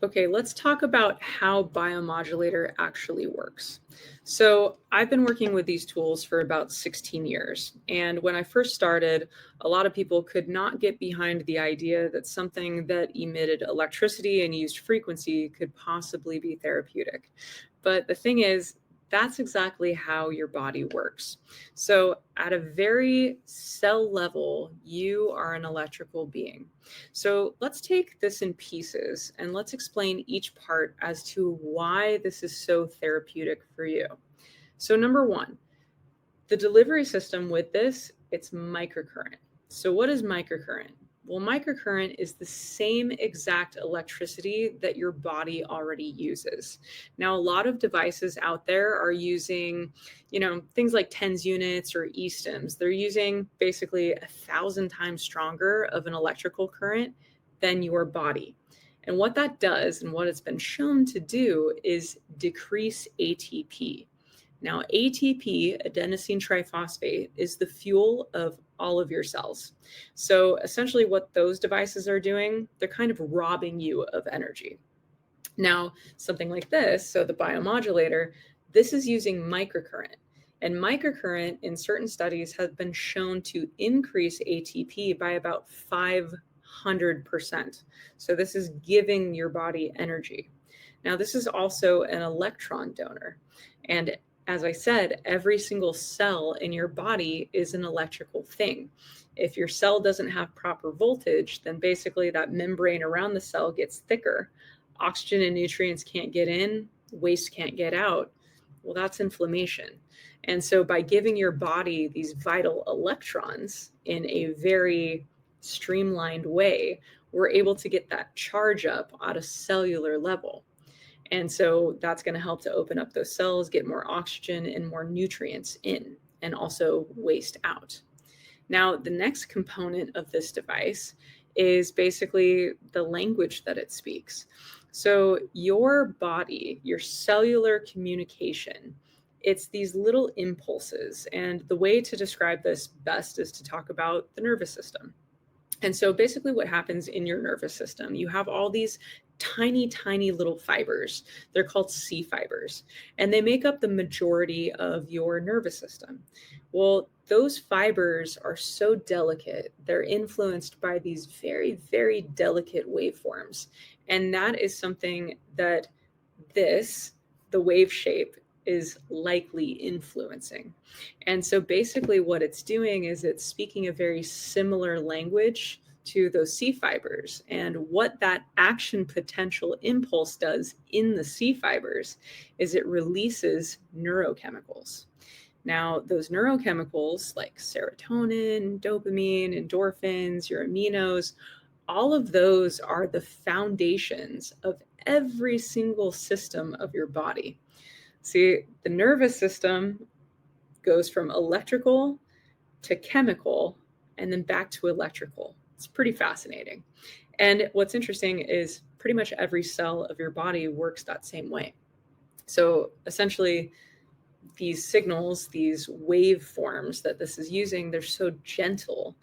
Okay, let's talk about how BioModulator actually works. So, I've been working with these tools for about 16 years. And when I first started, a lot of people could not get behind the idea that something that emitted electricity and used frequency could possibly be therapeutic. But the thing is, that's exactly how your body works. So, at a very cell level, you are an electrical being. So let's take this in pieces and let's explain each part as to why this is so therapeutic for you. So, number one, the delivery system with this, it's microcurrent. So, what is microcurrent? Well, microcurrent is the same exact electricity that your body already uses. Now, a lot of devices out there are using, things like TENS units or E-stims. They're using basically 1,000 times stronger of an electrical current than your body. And what that does and what it's been shown to do is decrease ATP. Now, ATP, adenosine triphosphate, is the fuel of all of your cells. So essentially what those devices are doing, they're kind of robbing you of energy. Now, something like this, so the biomodulator, this is using microcurrent. And microcurrent in certain studies has been shown to increase ATP by about 500%. So this is giving your body energy. Now, this is also an electron donor. And as I said, every single cell in your body is an electrical thing. If your cell doesn't have proper voltage, then basically that membrane around the cell gets thicker. Oxygen and nutrients can't get in, waste can't get out. Well, that's inflammation. And so by giving your body these vital electrons in a very streamlined way, we're able to get that charge up at a cellular level. And so that's going to help to open up those cells, get more oxygen and more nutrients in, and also waste out. Now, the next component of this device is basically the language that it speaks. So your body, your cellular communication, it's these little impulses. And the way to describe this best is to talk about the nervous system. And so basically what happens in your nervous system, you have all these tiny, tiny little fibers. They're called C fibers, and they make up the majority of your nervous system. Well, those fibers are so delicate. They're influenced by these very, very delicate waveforms. And that is something that the wave shape, is likely influencing. And so basically what it's doing is it's speaking a very similar language to those C fibers. And what that action potential impulse does in the C fibers is it releases neurochemicals. Now, those neurochemicals like serotonin, dopamine, endorphins, your aminos, all of those are the foundations of every single system of your body. See, the nervous system goes from electrical to chemical and then back to electrical. It's pretty fascinating. And what's interesting is pretty much every cell of your body works that same way. So essentially, these signals, these waveforms that this is using, they're so gentle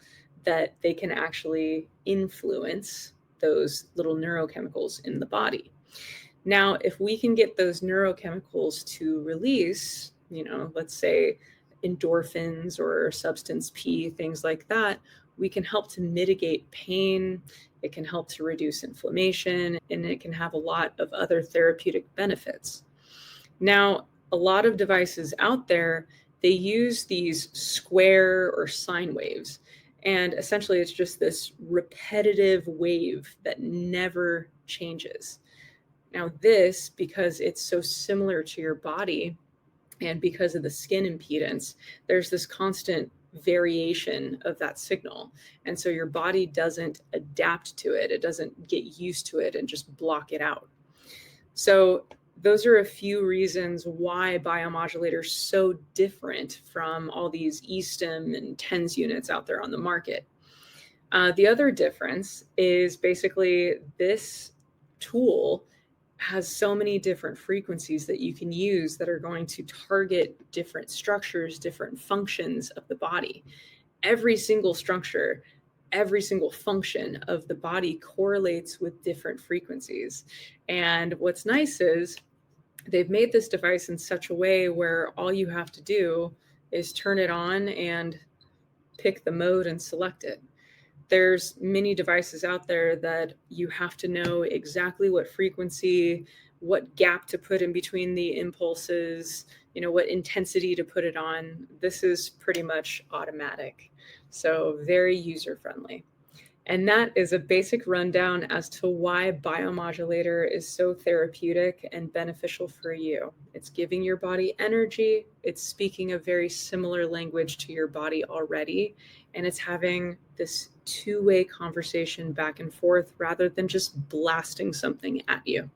that they can actually influence those little neurochemicals in the body. Now, if we can get those neurochemicals to release, let's say endorphins or substance P, things like that, we can help to mitigate pain. It can help to reduce inflammation, and it can have a lot of other therapeutic benefits. Now, a lot of devices out there, they use these square or sine waves. And essentially, it's just this repetitive wave that never changes. Now this, because it's so similar to your body and because of the skin impedance, there's this constant variation of that signal. And so your body doesn't adapt to it. It doesn't get used to it and just block it out. So those are a few reasons why biomodulator is so different from all these E-stim and TENS units out there on the market. The other difference is basically this tool has so many different frequencies that you can use that are going to target different structures, different functions of the body. Every single structure, every single function of the body correlates with different frequencies. And what's nice is they've made this device in such a way where all you have to do is turn it on and pick the mode and select it. There's many devices out there that you have to know exactly what frequency, what gap to put in between the impulses, what intensity to put it on. This is pretty much automatic, so very user friendly. And that is a basic rundown as to why BioModulator is so therapeutic and beneficial for you. It's giving your body energy, it's speaking a very similar language to your body already, and it's having this two-way conversation back and forth rather than just blasting something at you.